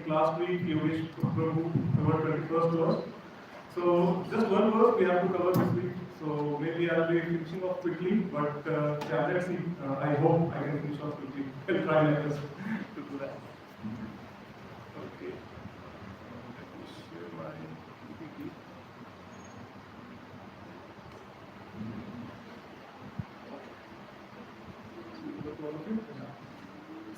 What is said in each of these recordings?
Last week, Prabhu covered 21st verse. So, just one verse we have to cover this week. So, maybe I'll be finishing off quickly, but yeah, let's see. I hope I can finish off quickly. I'll try my best to do that. Okay. Let me share my PPT.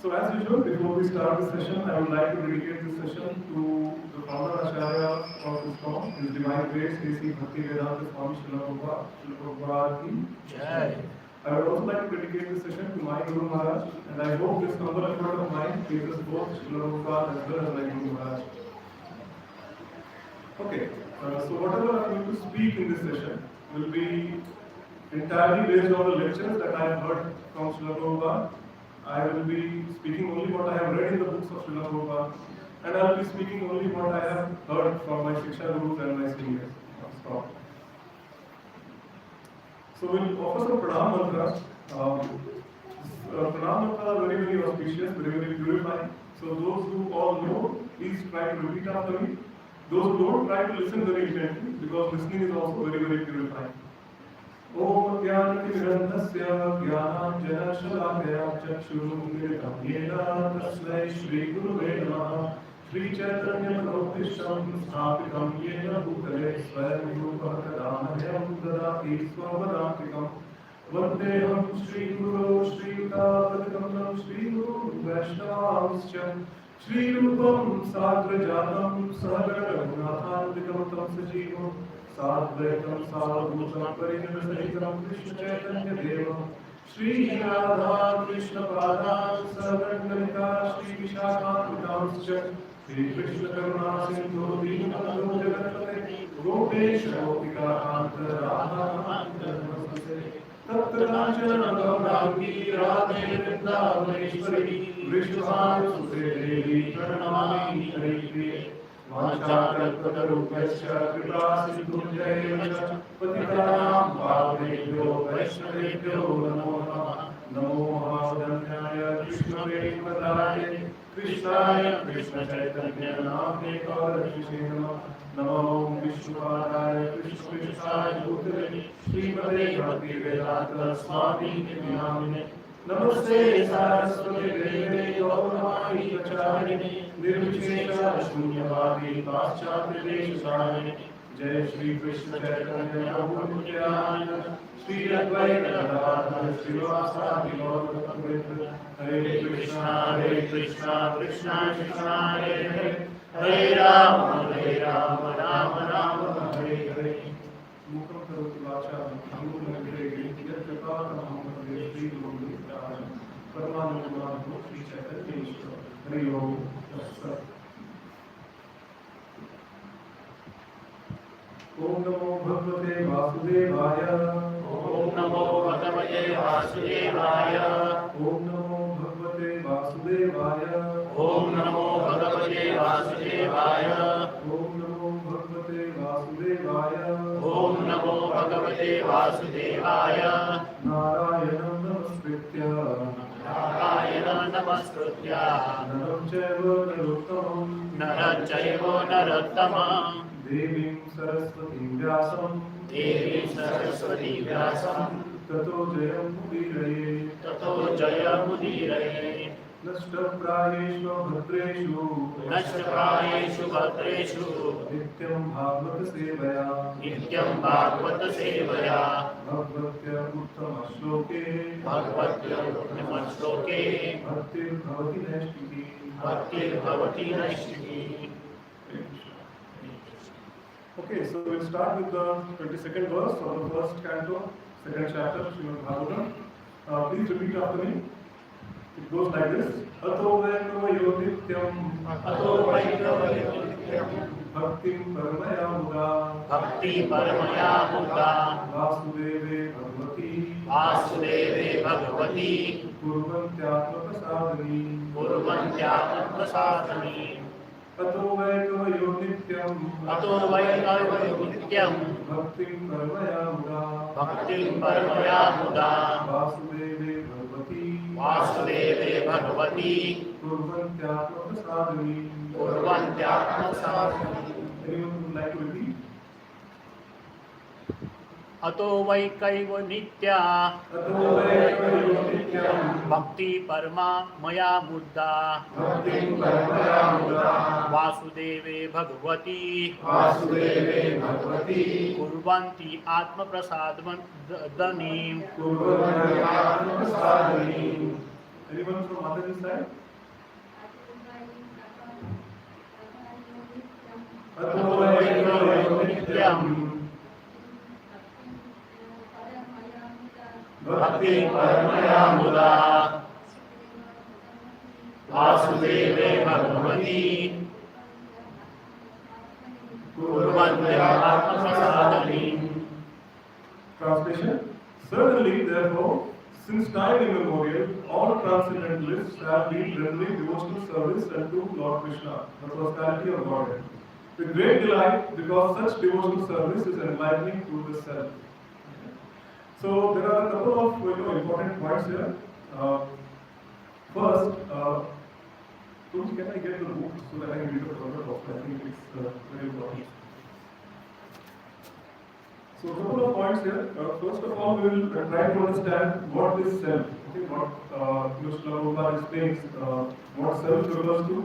So as usual, before we start the session, I would like to dedicate this session to the founder Acharya of this talk, His Divine Grace, A.C. Bhaktivedanta Swami Srila Prabhupada ki Jai. I would also like to dedicate this session to my Guru Maharaj, and I hope this humble effort of mine pleases both Srila Prabhupada as well as my Guru Maharaj. Okay, so whatever I'm going to speak in this session will be entirely based on the lectures that I have heard from Srila Prabhupada. I will be speaking only what I have read in the books of Srila Prabhupada, and I will be speaking only what I have heard from my Shiksha Gurus and my seniors. So we'll offer some pranam mantras. Pranam mantras are very, very auspicious, very, very purifying. So those who all know, please try to repeat after me. Those who don't, try to listen very intently, because listening is also very, very purifying. Om Jnanatimirandhasya Jnananjanashalakhaya Chakshurumiritam Yena Tasmai Shri Guruve Namaha Shri Chaitanya Manopishtam Sthapitam Yena Bhutale Swayam Rupa Kadamahayam Dadati Swavadantikam Vandeham Shri Guru Shri Yuta Shri Guru Vaishnavascha Shri Rupam Sagrajatam Sagaraghunathadikam Tam Sajivam Sadvaitam Sadhutam Parinavasahitam Krishna Chaitanya Devam Shri Radha Krishna Padam Savarnalita Shri Vishakhanutamscha Shri Krishna Karuna Sindhu Dīnabandhu Jagatpate Gopesha Gopika Anta Radha Anta Namaste Taptakanchana Gaurangi Radhe Vrindavaneshwari Vrishnuvānusude Devi Pranamami Haripriye Vanchakalpatarupyasya Kripāsindhunjaya Patitānaṁ Pāvnebhyo Vaishnavebhyo Namo Namah Namo Mahādanyāya Krishna Premapradāye Krishnāya Krishna Chaitanya Namne Kaurashise Namah Namo Vishnupādāya Krishna Krishnaaya Bhutale Srimade Bhaktivedanta Swami Nidhinamine Namaste Saraswati Deve Gauramahi Pracharine Nirvishesha Shunyavadi Paschatya Desharine Jai Shri Krishna Chaitanya Prabhu Nityananda Shri Advaita Gadadhara Srivasadi Gaurapatrita Hare Krishna Krishna Krishna Hare Hare Hare Rama Rama Rama Hare Hare मुखं करोति वाचालं अंगुलीयग्रे यत्कृपातमहं वन्दे श्रीगुरुं परमानन्दमाधवं श्रीचैतन्येश्वरं हरि ओम् तत्सत्। ओम नमो भगवते वासुदेवाय। ओम नमो भगवते वासुदेवाय। ओम नमो भगवते वासुदेवाय। ओम नमो भगवते वासुदेवाय। ओम नमो भगवते वासुदेवाय। ओम नमो भगवते वासुदेवाय। नारायणं नमस्कृत्य नारायणं नमस्कृत्य नरं चैव नरोत्तमं नरं चैव नरोत्तमं देवीं सरस्वतीं व्यासं ततो जयमुदीरये। ततो जयमुदीरये। नष्टप्रायेषु भद्रेषु नष्टप्रायेषु भद्रेषु नित्यं भागवत सेवया नित्यं भागवत सेवया भगवत्या उत्तमश्लोके भगवद्गीताश्लोके भक्तिर्भवति नैष्टिकी। भक्तिर्भवति नैष्टिकी। Okay, so we'll start with the 22nd verse of the first canto, second chapter, Srimad Bhagavatam. Please repeat after me. It goes like this. Ato vaikavayo nityam bhaktim paramaya muda भक्ति परमया मुदा vasudeve bhagavati kurvantyatmakasadani. कुर्वन्त्यात्मप्रसादनी। अतो वैकवयो नित्यं भक्तिं परमया मुदा भक्तिं परमया मुदा वासुदेवे Bhagwati कुर्वन्त्यात्मप्रसादनी। Anyone would like to repeat? अतो वैकैव नित्या अतो वैकवयो नित्यं भक्ति परमा मया मुद्दा भक्तिं परमया मुदा वासुदेवे भगवती कुर्वन्ति आत्मप्रसादनीं। कुर्वन्त्यात्मप्रसादनी। Anyone from Mataji's side? अतो वैकवयो नित्यं भक्ति परमया मुदा वासुदेवे भगवती कुर्वन्ति आत्मप्रसादनीं। Translation. Certainly, therefore, since time immemorial, all transcendentalists have been rendering devotional service unto Lord Krishna, the personality of Godhead, with great delight, because such devotional service is enlightening to the self. So there are a couple of important points here. First, Prabhuji, can I get the book so that I can read the further book? I think it's very important. So a couple of points here. First of all, we will try to understand what is self. Okay, what Mr. Prabhupada explains what self refers to,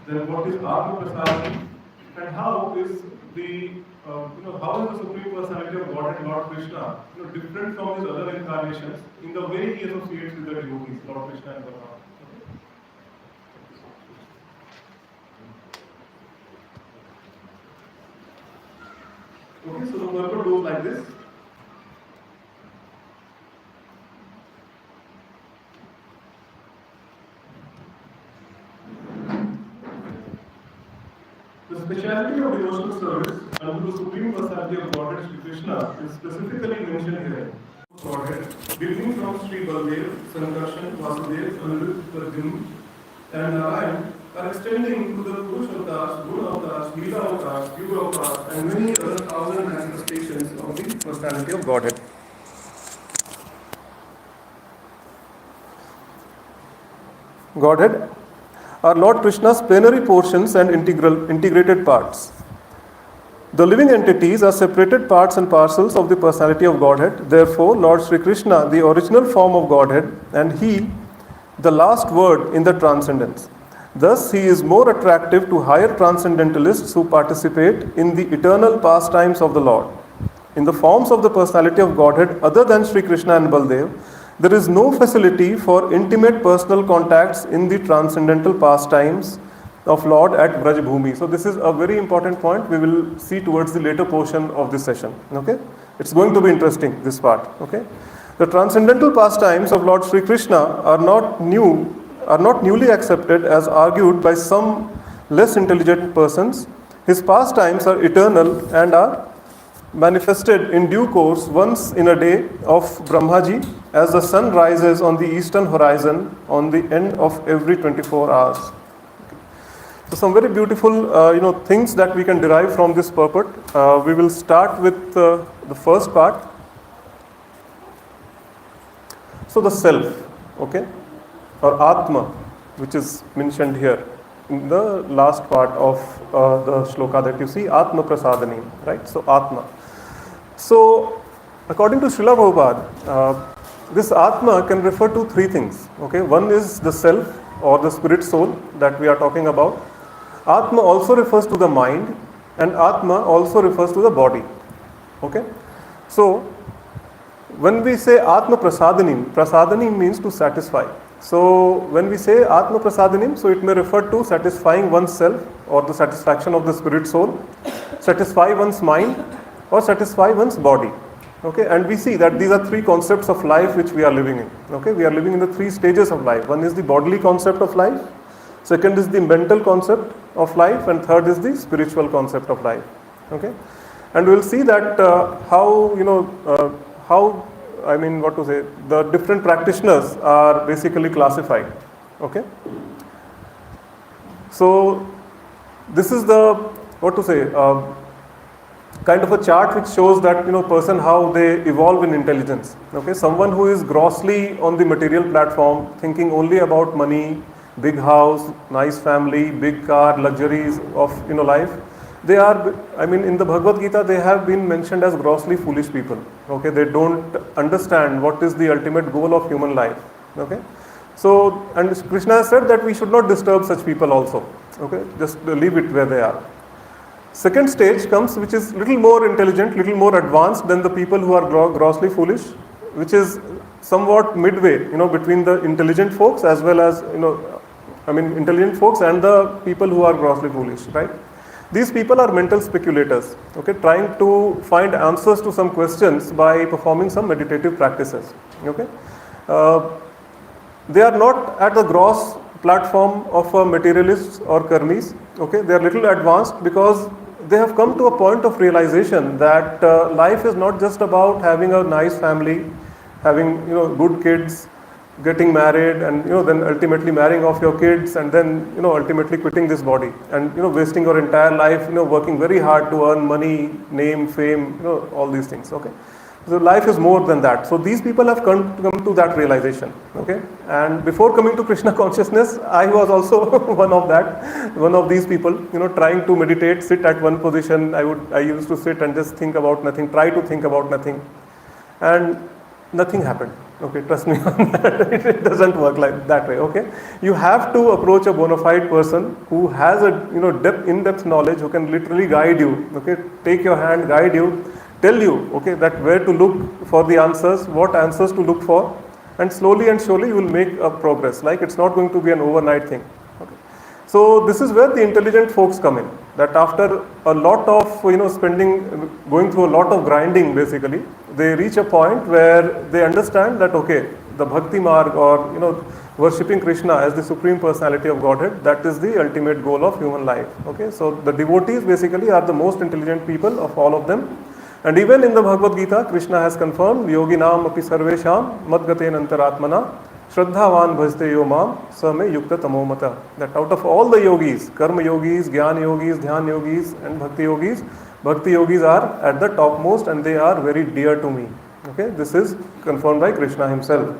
then what is Atma Prasadani, and how is the how is the Supreme Personality of God and Lord Krishna different from his other incarnations in the way he associates with the devotees, Lord Krishna and Balaram. Okay, so the purport goes like this. The speciality of devotional service unto the Supreme Personality of Godhead Shri Krishna is specifically mentioned here. Godhead, beginning from Sri Baldev, Sankarshan, Vasudev, Aniruddha, Arjun, and Narayan, are extending to the Purush avatars, Guna avatars, Leela avatars, Yuga avatars, and many other thousand manifestations of the personality of Godhead. Godhead are Lord Krishna's plenary portions and integrated parts. The living entities are separated parts and parcels of the personality of Godhead. Therefore, Lord Sri Krishna, the original form of Godhead, and He, the last word in the transcendence. Thus, He is more attractive to higher transcendentalists who participate in the eternal pastimes of the Lord. In the forms of the personality of Godhead other than Sri Krishna and Baldev, there is no facility for intimate personal contacts in the transcendental pastimes, of Lord at Braj Bhumi. So this is a very important point we will see towards the later portion of this session. Okay, it's going to be interesting, this part. Okay, the transcendental pastimes of Lord Sri Krishna are not newly accepted as argued by some less intelligent persons. His pastimes are eternal and are manifested in due course once in a day of Brahmaji, as the sun rises on the eastern horizon on the end of every 24 hours. So some very beautiful things that we can derive from this purport. We will start with the first part. So the self, okay, or Atma, which is mentioned here in the last part of the shloka that you see, Atma Prasadani, right? So Atma. So according to Srila Prabhupada, this Atma can refer to three things. Okay, one is the self or the spirit soul that we are talking about. Atma also refers to the mind, and Atma also refers to the body. Okay, so when we say Atma Prasadanim, Prasadanim means to satisfy. So when we say Atma Prasadanim, so it may refer to satisfying oneself or the satisfaction of the spirit soul, satisfy one's mind, or satisfy one's body. Okay, and we see that these are three concepts of life which we are living in. Okay, we are living in the three stages of life. One is the bodily concept of life, second is the mental concept of life, and third is the spiritual concept of life. Okay, and we will see that the different practitioners are basically classified. Okay, so this is the kind of a chart which shows that person how they evolve in intelligence. Okay, someone who is grossly on the material platform, thinking only about money, big house, nice family, big car, luxuries of life, they are, in the Bhagavad Gita they have been mentioned as grossly foolish people. Okay, they don't understand what is the ultimate goal of human life. Okay, so, and Krishna has said that we should not disturb such people also. Okay, just leave it where they are. Second stage comes, which is little more intelligent, little more advanced than the people who are grossly foolish, which is somewhat midway, between the intelligent folks as well as, intelligent folks and the people who are grossly foolish, right? These people are mental speculators, okay, trying to find answers to some questions by performing some meditative practices, okay. They are not at the gross platform of materialists or karmis, okay. They are little advanced because they have come to a point of realization that life is not just about having a nice family, having good kids, getting married, and then ultimately marrying off your kids, and then ultimately quitting this body and wasting your entire life working very hard to earn money, name, fame, all these things. Okay, so life is more than that. So these people have come to that realization. Okay, and before coming to Krishna consciousness, I was also one of these people. Trying to meditate, sit at one position. I used to sit and just think about nothing, try to think about nothing, and nothing happened. Okay, trust me on that. It doesn't work like that way. Okay, you have to approach a bona fide person who has a in-depth knowledge, who can literally guide you. Okay, take your hand, guide you, tell you, okay, that where to look for the answers, what answers to look for, and slowly and surely you will make a progress. Like, it's not going to be an overnight thing. Okay, so this is where the intelligent folks come in. That after a lot of going through a lot of grinding, basically, they reach a point where they understand that okay, the bhakti marg, or worshipping Krishna as the supreme personality of Godhead, that is the ultimate goal of human life. Okay, so the devotees basically are the most intelligent people of all of them. And even in the Bhagavad Gita, Krishna has confirmed, yoginam api sarvesham madgaten antaratmana shraddhavan bhajte yo mam same yukta tamomata. That out of all the yogis, karma yogis, jnana yogis, dhyan yogis, and bhakti yogis are at the topmost, and they are very dear to me. Okay, this is confirmed by Krishna himself.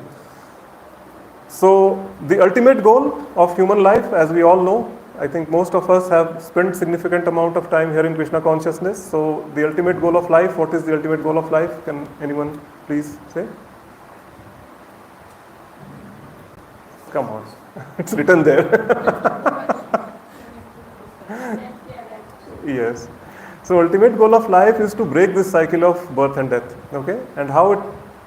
So the ultimate goal of human life, as we all know, I think most of us have spent significant amount of time here in Krishna consciousness. So the ultimate goal of life, what is the ultimate goal of life? Can anyone please say? Come on, it's written there. Yes. So ultimate goal of life is to break this cycle of birth and death. Okay, and how it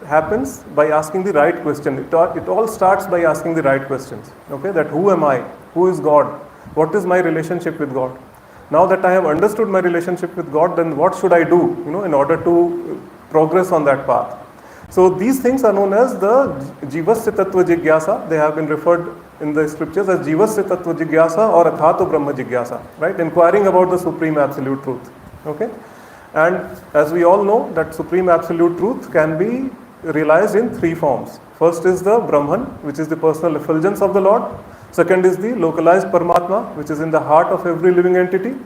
happens? By asking the right question. It all starts by asking the right questions. Okay, that who am I? Who is God? What is my relationship with God? Now that I have understood my relationship with God, then what should I do, in order to progress on that path? So these things are known as the Jivasya Tattva Jigyasa. They have been referred in the scriptures as Jivasya Tattva Jigyasa or Athato Brahma Jigyasa, right? Inquiring about the Supreme Absolute Truth. Okay? And as we all know, that Supreme Absolute Truth can be realized in three forms. First is the Brahman, which is the personal effulgence of the Lord. Second is the localized Paramatma, which is in the heart of every living entity.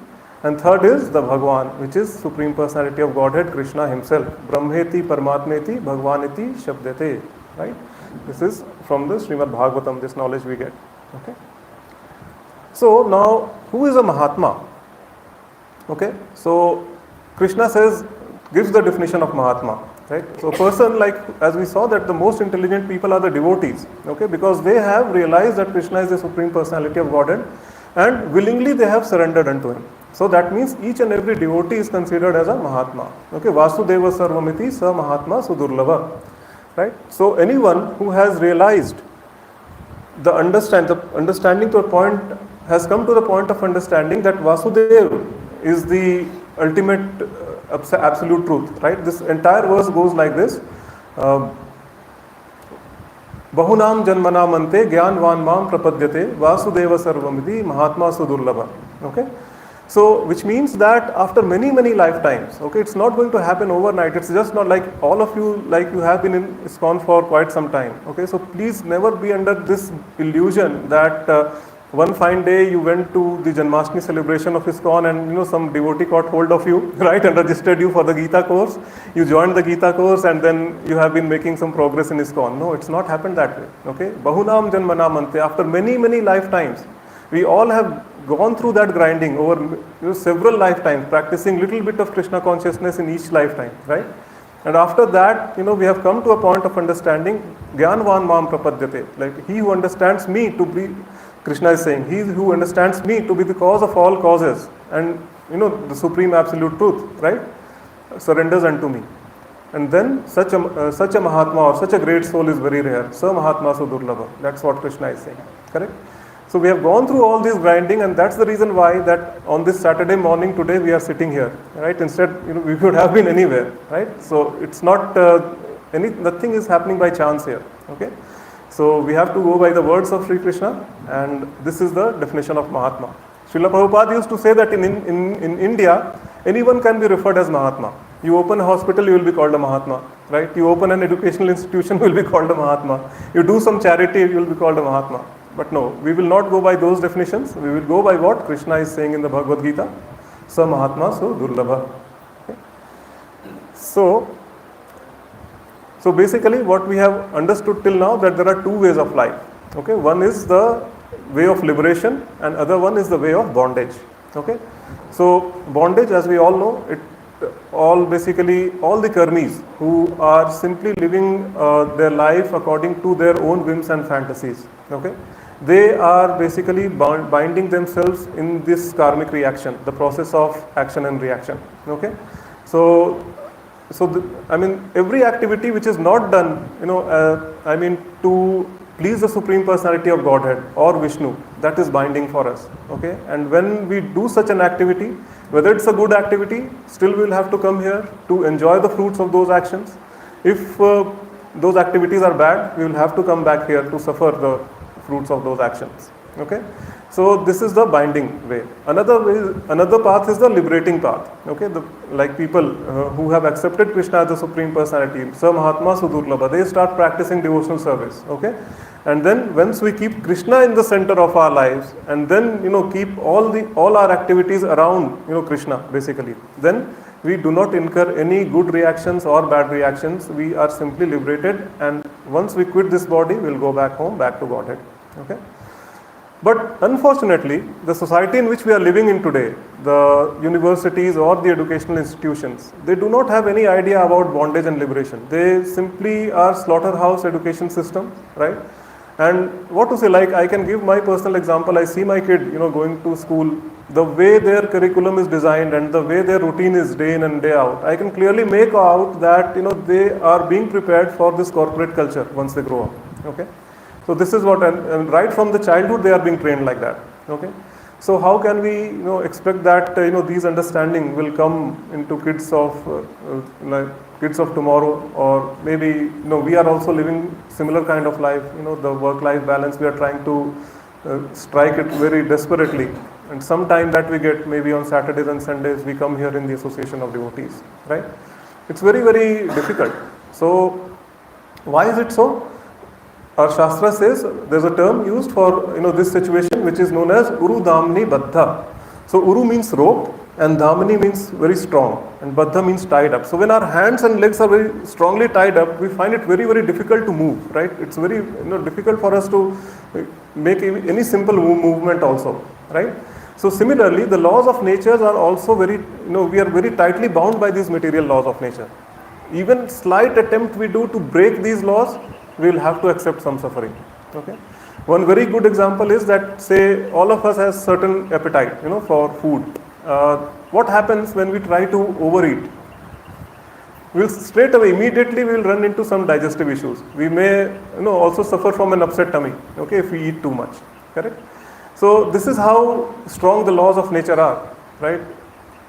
And third is the Bhagwan, which is Supreme Personality of Godhead, Krishna himself. Brahmeti, Paramatmeti, Bhagwaneti, Shabdete. Right? This is from the Srimad Bhagavatam, this knowledge we get. Okay? So now, who is a Mahatma? Okay? So Krishna gives the definition of Mahatma. Right? So a person, like as we saw, that the most intelligent people are the devotees. Okay? Because they have realized that Krishna is the Supreme Personality of Godhead and willingly they have surrendered unto him. So that means each and every devotee is considered as a Mahatma. Okay, Vasudeva Sarvamiti Sa Mahatma Sudurlava. Right? So anyone who has realized the understanding to a point, has come to the point of understanding that Vasudeva is the ultimate absolute truth. Right? This entire verse goes like this. Bahunam janmanam ante gyanvan mam prapadyate Vasudeva Sarvamiti Mahatma Sudurlava. Okay? So, which means that after many, many lifetimes, okay, it's not going to happen overnight. It's just not like all of you, like you have been in ISKCON for quite some time. Okay, so please never be under this illusion that one fine day you went to the Janmashtami celebration of ISKCON and some devotee caught hold of you, right, and registered you for the Gita course. You joined the Gita course and then you have been making some progress in ISKCON. No, it's not happened that way. Okay, Bahunam Janmanam Ante. After many, many lifetimes, we all have gone through that grinding over several lifetimes, practicing little bit of Krishna consciousness in each lifetime, right? And after that, we have come to a point of understanding, Gyanvan Mam Prapadyate, like he who understands me to be, Krishna is saying, he who understands me to be the cause of all causes and, the Supreme Absolute Truth, right, surrenders unto me. And then such a Mahatma or such a great soul is very rare. Sa Mahatma Sudurlava. That's what Krishna is saying, correct? So we have gone through all this grinding, and that's the reason why that on this Saturday morning today we are sitting here, right? Instead, we could have been anywhere, right? So it's not nothing is happening by chance here. Okay, so we have to go by the words of Sri Krishna, and this is the definition of Mahatma. Srila Prabhupada used to say that in India, anyone can be referred as Mahatma. You open a hospital, you will be called a Mahatma, right? You open an educational institution, you will be called a Mahatma. You do some charity, you will be called a Mahatma. But no, we will not go by those definitions. We will go by what Krishna is saying in the Bhagavad Gita. Sa Mahatma so Durlabha. Okay. So basically what we have understood till now, that there are two ways of life. Okay, one is the way of liberation and other one is the way of bondage. Okay, so bondage, as we all know, all the karmis who are simply living their life according to their own whims and fantasies. Okay, they are basically binding themselves in this karmic reaction, the process of action and reaction. Okay, so every activity which is not done, to please the Supreme Personality of Godhead or Vishnu, that is binding for us. Okay, and when we do such an activity, whether it's a good activity, still we will have to come here to enjoy the fruits of those actions. If those activities are bad, we will have to come back here to suffer the fruits of those actions. Okay, so this is the binding way. Another path is the liberating path. Okay, like people who have accepted Krishna as the Supreme Personality, Sa Mahatma Sudurlabha, they start practicing devotional service. Okay, and then once we keep Krishna in the center of our lives, and then keep all our activities around Krishna basically, then we do not incur any good reactions or bad reactions. We are simply liberated, and once we quit this body, we will go back home, back to Godhead. Okay. But unfortunately, the society in which we are living in today, the universities or the educational institutions, they do not have any idea about bondage and liberation. They simply are slaughterhouse education system, right? And what to say, like I can give my personal example. I see my kid, going to school, the way their curriculum is designed and the way their routine is day in and day out, I can clearly make out that, they are being prepared for this corporate culture once they grow up. Okay. So this is what, and right from the childhood they are being trained like that. Okay. So how can we expect that these understanding will come into kids of like kids of tomorrow, or maybe we are also living similar kind of life, the work life balance we are trying to strike it very desperately, and sometime that we get maybe on Saturdays and Sundays we come here in the association of devotees, right? It's very, very difficult. So why is it so? Our Shastra says there's a term used for this situation which is known as Uru Damni Baddha. So Uru means rope and Damni means very strong and Baddha means tied up. So when our hands and legs are very strongly tied up, we find it very, very difficult to move, right? It's very difficult for us to make any simple movement also, right? So similarly, the laws of nature are also very, we are very tightly bound by these material laws of nature. Even slight attempt we do to break these laws, we will have to accept some suffering. Okay. One very good example is that, say, all of us has certain appetite, for food. What happens when we try to overeat? We'll straight away, immediately, we will run into some digestive issues. We may, also suffer from an upset tummy. Okay, if we eat too much. Correct. So this is how strong the laws of nature are, right?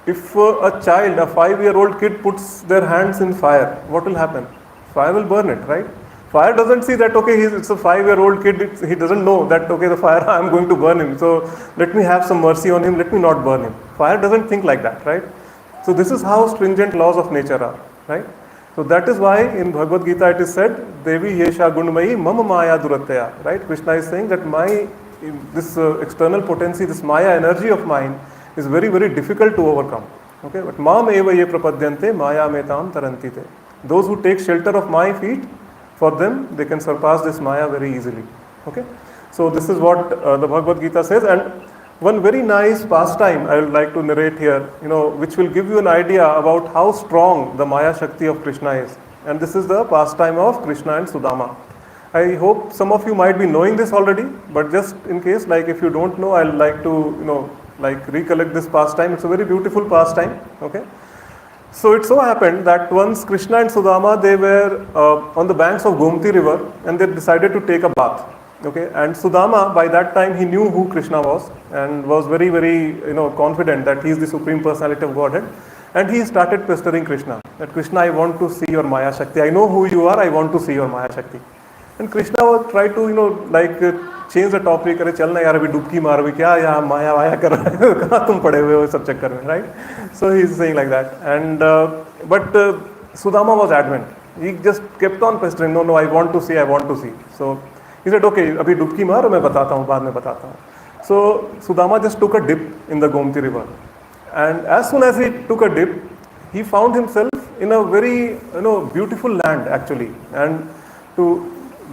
If a child, a 5-year-old kid puts their hands in fire, what will happen? Fire will burn it, right? Fire doesn't see that, okay, it's a 5-year-old kid, he doesn't know that, okay, the fire, I'm going to burn him, so let me have some mercy on him, let me not burn him. Fire doesn't think like that, right? So this is how stringent laws of nature are, right? So that is why in Bhagavad Gita it is said, Devi Yesha Gunmayi Mama Maya Durataya, right? Krishna is saying that this external potency, this Maya energy of mine is very, very difficult to overcome. Okay, but Mam eva ye prapadyante Maya metam tarantite. Those who take shelter of my feet, for them, they can surpass this Maya very easily. Okay, so this is what the Bhagavad Gita says. And one very nice pastime I would like to narrate here, which will give you an idea about how strong the Maya Shakti of Krishna is. And this is the pastime of Krishna and Sudama. I hope some of you might be knowing this already, but just in case, like if you don't know, I'd like to, recollect this pastime. It's a very beautiful pastime. Okay. So it so happened that once Krishna and Sudama, they were on the banks of Gomti river and they decided to take a bath. Okay, and Sudama, by that time, he knew who Krishna was and was very, very confident that he is the Supreme Personality of Godhead. And he started pestering Krishna, that Krishna, I want to see your Maya Shakti. I know who you are, I want to see your Maya Shakti. And Krishna would try to change the topic. अरे चलना यार अभी डुबकी मार अभी क्या यहाँ माया via कर रहे हो कहाँ तुम पड़े हुए हो सब चक्कर में, right? So he is saying like that. And but Sudama was adamant. He just kept on pestering. No, I want to see, I want to see. So he said, okay, अभी डुबकी मार मैं बताता हूँ बाद में बताता हूँ. So Sudama just took a dip in the Gomti river, and as soon as he took a dip, he found himself in a very beautiful land actually, and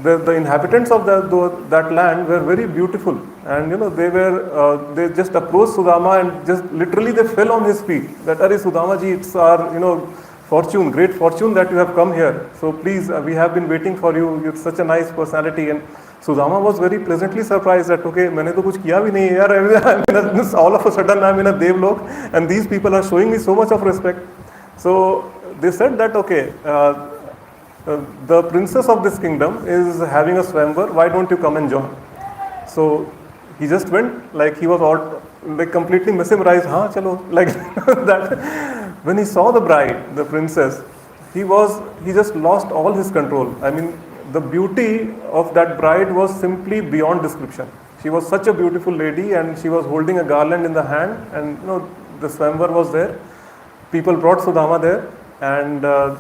the inhabitants of that land were very beautiful, and they just approached Sudama and just literally they fell on his feet. That Are Sudama ji, it's our fortune, great fortune that you have come here. So please, we have been waiting for you. You're such a nice personality. And Sudama was very pleasantly surprised that okay, मैंने तो कुछ किया भी नहीं यार. All of a sudden I'm in a Devlok, and these people are showing me so much of respect. So they said that okay. The princess of this kingdom is having a swamvar, why don't you come and join? So he just went, like he was all completely mesmerized, chalo, like that. When he saw the bride, the princess, he just lost all his control. I mean, the beauty of that bride was simply beyond description. She was such a beautiful lady, and she was holding a garland in the hand, and the swamvar was there. People brought Sudama there, and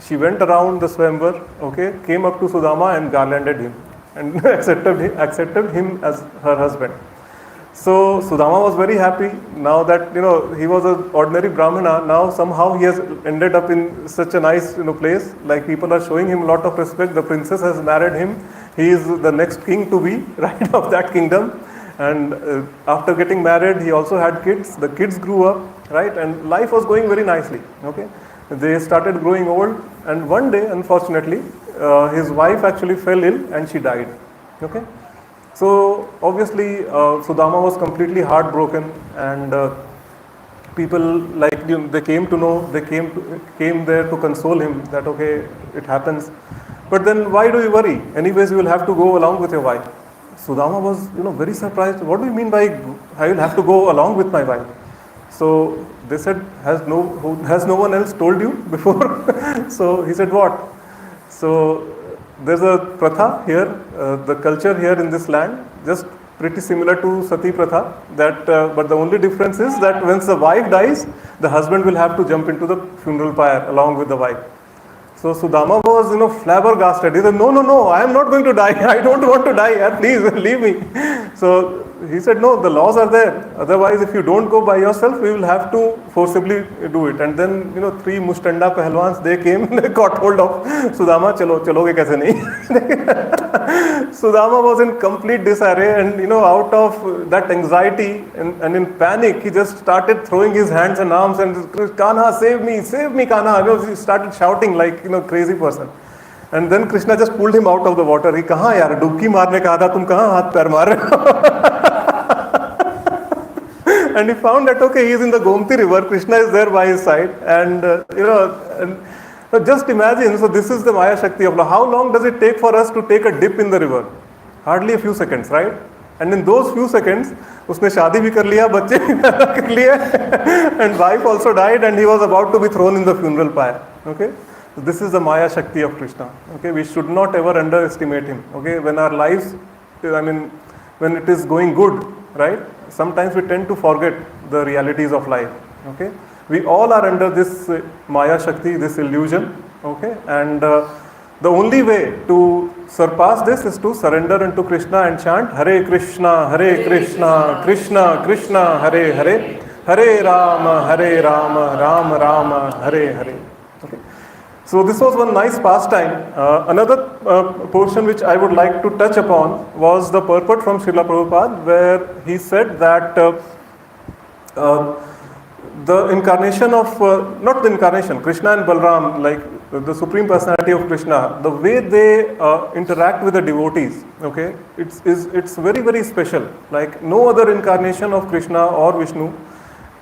she went around the swamvar, okay, came up to Sudama and garlanded him and accepted him as her husband. So Sudama was very happy now that he was an ordinary Brahmana. Now somehow he has ended up in such a nice place. Like people are showing him a lot of respect. The princess has married him. He is the next king to be, right, of that kingdom. And after getting married, he also had kids. The kids grew up, right, and life was going very nicely. Okay. They started growing old, and one day, unfortunately, his wife actually fell ill and she died. Okay, so obviously Sudama was completely heartbroken, and people they came to know, they came there to console him that okay, it happens. But then why do you worry? Anyways, you will have to go along with your wife. Sudama was, very surprised. What do you mean by I will have to go along with my wife? So they said, has no one else told you before? So he said, what? So there's a pratha here, the culture here in this land, just pretty similar to Sati Pratha. But the only difference is that once the wife dies, the husband will have to jump into the funeral pyre along with the wife. So Sudama was, flabbergasted. He said, no, I am not going to die. I don't want to die. Please leave me. So he said, no, the laws are there. Otherwise, if you don't go by yourself, we will have to forcibly do it. And then, 3 Mushtanda Pahalwans, they came and they got hold of Sudama. Chaloge kaise nahi? Sudama was in complete disarray, and, out of that anxiety and in panic, he just started throwing his hands and arms and, Kanha, save me, Kanha. He started shouting like, crazy person. And then Krishna just pulled him out of the water. He kaha yaar, dubki marne ka tha, tum kaha haath pair maar rahe ho? And he found that, okay, he is in the Gomti river, Krishna is there by his side. And, just imagine, so this is the Maya Shakti of love. How long does it take for us to take a dip in the river? Hardly a few seconds, right? And in those few seconds, उसने शादी भी कर लिया, बच्चे भी पैदा कर लिए, and wife also died, and he was about to be thrown in the funeral pyre. Okay? This is the Maya Shakti of Krishna. Okay, we should not ever underestimate him. Okay, when our lives, when it is going good, right? Sometimes we tend to forget the realities of life. Okay, we all are under this Maya Shakti, this illusion. Okay, and the only way to surpass this is to surrender unto Krishna and chant Hare Krishna, Krishna Krishna, Hare Hare, Hare Rama, Rama Rama, Hare Hare. Okay. So this was one nice pastime. Another portion which I would like to touch upon was the purport from Srila Prabhupada, where he said that the incarnation of, not the incarnation, Krishna and Balram, like the Supreme Personality of Krishna, the way they interact with the devotees, okay, it's very, very special. Like no other incarnation of Krishna or Vishnu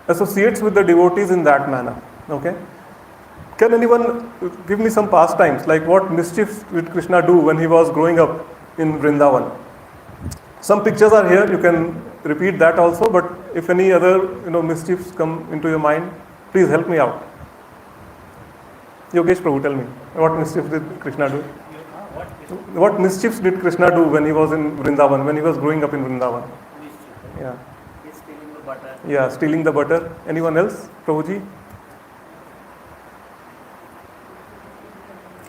associates with the devotees in that manner. Okay. Can anyone give me some pastimes, like what mischiefs did Krishna do when he was growing up in Vrindavan? Some pictures are here, you can repeat that also, but if any other mischiefs come into your mind, please help me out. Yogesh Prabhu, tell me, what mischiefs did Krishna do? What mischiefs did Krishna do when he was in Vrindavan, when he was growing up in Vrindavan? Yeah. He's stealing the butter. Yeah, stealing the butter. Anyone else? Prabhuji?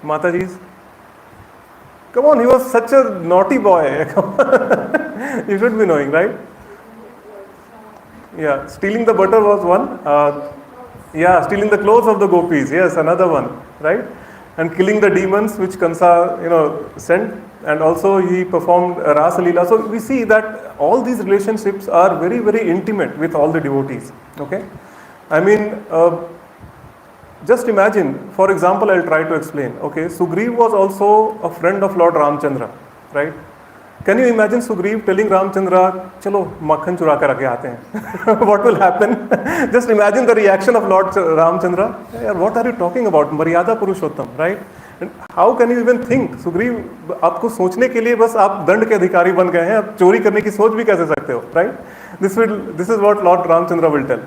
Mataji's? Come on, he was such a naughty boy. You should be knowing, right? Yeah, stealing the butter was one. Yeah, stealing the clothes of the gopis. Yes, another one, right? And killing the demons which Kansa, sent. And also he performed Rasa Leela. So we see that all these relationships are very, very intimate with all the devotees. Okay? I mean, just imagine, for example, I'll try to explain. Okay, Sugriv was also a friend of Lord Ramchandra, right? Can you imagine Sugriv telling Ramchandra, "Chalo, makhan chura kar ke aate hain." What will happen? Just imagine the reaction of Lord Ramchandra. Hey, what are you talking about? Maryada Purushottam, right? And how can you even think? Sugriv, आपको सोचने के लिए बस आप दंड के अधिकारी बन गए हैं. आप चोरी करने की सोच भी कैसे सकते हो, right? This is what Lord Ramchandra will tell.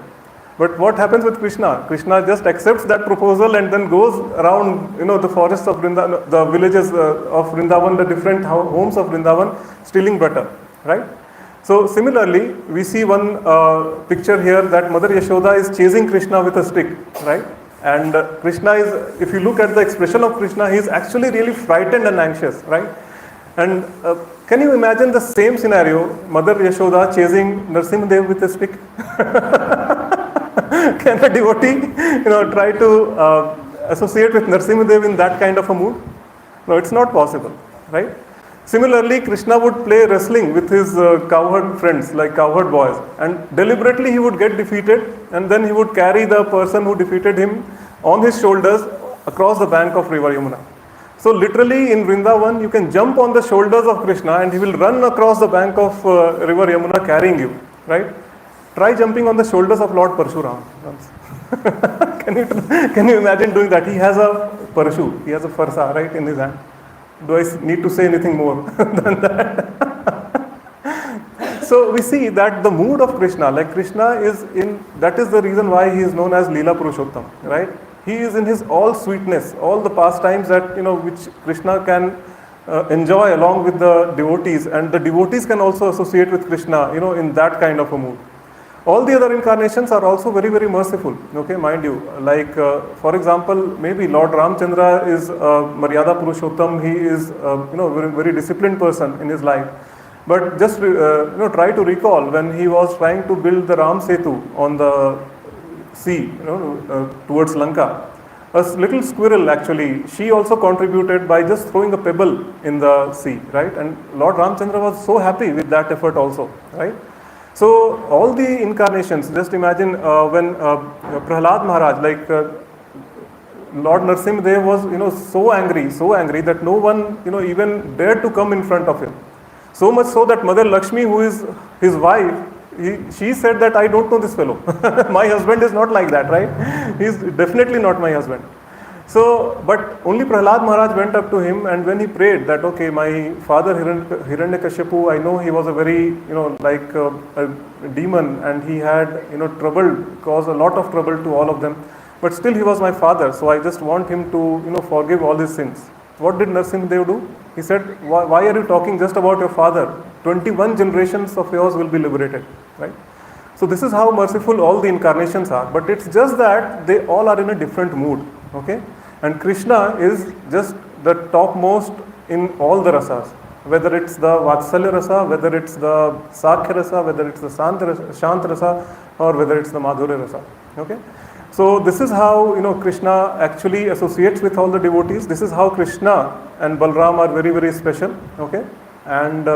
But what happens with Krishna? Krishna just accepts that proposal and then goes around, the forests of Vrindavan, the villages of Vrindavan, the different homes of Vrindavan, stealing butter, right? So similarly, we see one picture here that Mother Yashoda is chasing Krishna with a stick, right? And Krishna is, if you look at the expression of Krishna, he is actually really frightened and anxious, right? And can you imagine the same scenario, Mother Yashoda chasing Narsimhadev with a stick? Can a devotee, try to associate with Narsimhadev in that kind of a mood? No, it's not possible, right? Similarly, Krishna would play wrestling with his cowherd friends, like cowherd boys, and deliberately he would get defeated, and then he would carry the person who defeated him on his shoulders across the bank of river Yamuna. So literally in Vrindavan, you can jump on the shoulders of Krishna and he will run across the bank of river Yamuna carrying you, right? Try jumping on the shoulders of Lord Parshuram once. Can you imagine doing that? He has a Parshu, he has a farsa, right, in his hand. Do I need to say anything more than that? So we see that the mood of Krishna, like Krishna is in, that is the reason why he is known as Leela Purushottam, right? He is in his all sweetness, all the pastimes that, which Krishna can enjoy along with the devotees, and the devotees can also associate with Krishna, in that kind of a mood. All the other incarnations are also very, very merciful, okay, mind you. Like, for example, maybe Lord Ramchandra is Maryada Purushottam, he is, very, very disciplined person in his life. But just, try to recall when he was trying to build the Ram Setu on the sea, towards Lanka. A little squirrel actually, she also contributed by just throwing a pebble in the sea, right? And Lord Ramchandra was so happy with that effort also, right? So all the incarnations, just imagine when Prahlad Maharaj, like Lord Narsimha Dev was, so angry that no one, even dared to come in front of him. So much so that Mother Lakshmi, who is his wife, she said that I don't know this fellow. My husband is not like that, right? He is definitely not my husband. So, but only Prahlad Maharaj went up to him, and when he prayed that, okay, my father Hiranyakashipu, I know he was a very, like a demon, and he had, caused a lot of trouble to all of them. But still he was my father, so I just want him to, forgive all his sins. What did Narsimha Dev do? He said, why are you talking just about your father? 21 generations of yours will be liberated, right? So this is how merciful all the incarnations are. But it's just that they all are in a different mood, okay? And Krishna is just the topmost in all the rasas. Whether it's the Vatsalya rasa, whether it's the Sakhya rasa, whether it's the Shant rasa, or whether it's the Madhurya rasa, okay? So this is how, Krishna actually associates with all the devotees. This is how Krishna and Balram are very, very special, okay? And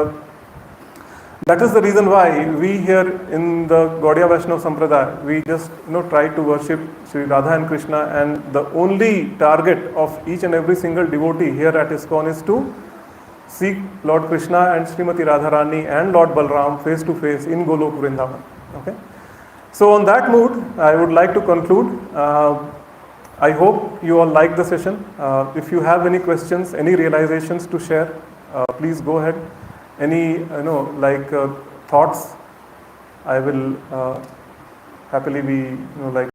that is the reason why we here in the Gaudiya Vaishnava Sampradaya, we just, try to worship Sri Radha and Krishna, and the only target of each and every single devotee here at ISKCON is to seek Lord Krishna and Srimati Radharani and Lord Balram face to face in Golok Vrindavan, okay? So on that mood, I would like to conclude. I hope you all like the session. If you have any questions, any realizations to share, please go ahead. Any, thoughts, I will happily be, like